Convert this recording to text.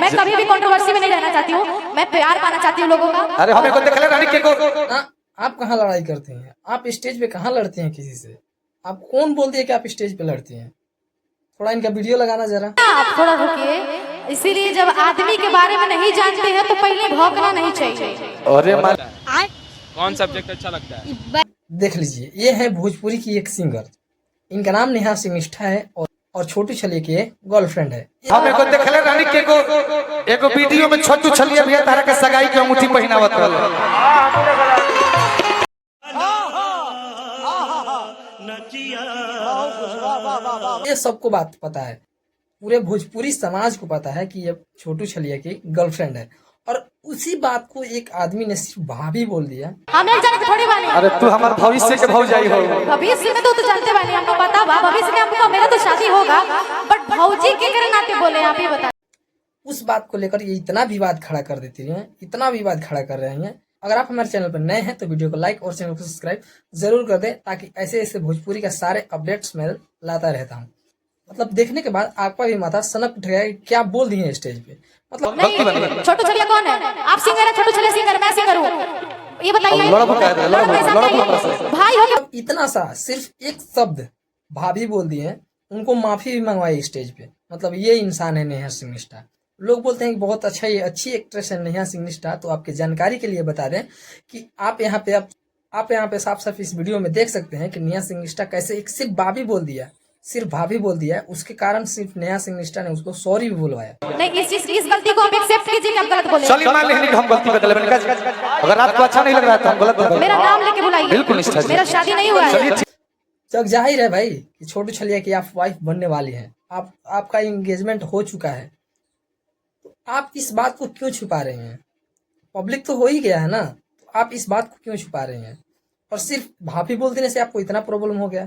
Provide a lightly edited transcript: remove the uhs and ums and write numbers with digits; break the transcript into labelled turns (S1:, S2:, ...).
S1: मैं कभी भी कंट्रोवर्सी में नहीं रहना चाहती हूँ, मैं प्यार पाना चाहती हूँ लोगों का।
S2: अरे हमें को देख ले रानी के को
S3: आप कहाँ लड़ाई करते हैं? आप स्टेज पे कहाँ लड़ते हैं किसी से? आप कौन बोल दिया कि आप स्टेज पे लड़ती हैं? थोड़ा इनका वीडियो लगाना जरा।
S1: आप थोड़ा रुकिए, इसीलिए जब आदमी के बारे में नहीं जानते हैं तो पहले भौंकना नहीं चाहिए।
S2: अरे
S4: कौन सब्जेक्ट अच्छा लगता है?
S3: देख लीजिए, ये है भोजपुरी की एक सिंगर, इनका नाम नेहा सिंह है और छोटू छलिया की गर्लफ्रेंड है।
S2: हमें को देख ले रानी के को एगो वीडियो में छोटू छलिया भैया तारा के सगाई के अंगूठी पहनावत रहल।
S3: ये सबको बात पता है, पूरे भोजपुरी समाज को पता है कि ये छोटू छलिया की गर्लफ्रेंड है, और उसी बात को एक आदमी ने सिर्फ भाभी बोल दिया।
S1: हम एक जन थोड़ी वाली।
S2: अरे तू हमार भविष्य के भौजाई हो।
S1: भविष्य में तो जानते वाली, हमको पता बा भविष्य में हमको मेरा तो शादी होगा, बट भौजी के करे नाते बोले आप ही बता।
S3: उस बात को लेकर ये इतना विवाद खड़ा कर देती हैं, इतना विवाद खड़ा कर रहे हैं। अगर आप हमारे चैनल पर नए हैं तो वीडियो को लाइक और चैनल को सब्सक्राइब जरूर कर दें, ताकि ऐसे ऐसे भोजपुरी का सारे अपडेट्स मैं लाता रहता हूँ। मतलब देखने के बाद आपका भी माथा सनक उठ गया, क्या बोल दिए स्टेज पे। मतलब
S1: छोटू छलिया कौन है? आप सिंगर है, छोटू छलिया सिंगर, मैं सिंगर हूँ, ये बताइए। भाई हो गया।
S3: इतना सा सिर्फ एक शब्द भाभी बोल दिए, उनको माफी भी मंगवाई स्टेज पे। मतलब ये इंसान है नेहा सिंह। लोग बोलते हैं कि बहुत अच्छा, ये अच्छी एक्ट्रेस है नेहा सिंह। तो आपके जानकारी के लिए बता दें कि आप यहाँ पे साफ साफ इस वीडियो में देख सकते हैं कि नेहा सिंह कैसे एक सिर्फ भाभी बोल दिया, सिर्फ भाभी बोल दिया। उसके कारण सिर्फ नेहा सिंह ने उसको सॉरी भी बुलवाया।
S1: नहीं, इस गलती को आप एक्सेप्ट कीजिए कि आप गलत बोले।
S2: चलिए मान लेंगे कि हम गलती बदले बन गए। अगर आपको अच्छा नहीं लग रहा है तो हम गलत बदले।
S1: मेरा नाम लेके बुलाइए।
S2: बिल्कुल निष्ठा जी।
S1: मेरा शादी नहीं हुआ है।
S3: जग जाहिर है भाई कि छोटू छलिया की आप वाइफ बनने वाली हैं, आपका एंगेजमेंट हो चुका है, तो आप इस बात को क्यों छुपा रहे हैं? पब्लिक तो हो ही गया है ना, तो आप इस बात को क्यों छुपा रहे हैं? और सिर्फ भाभी बोल देने से आपको इतना प्रॉब्लम हो गया?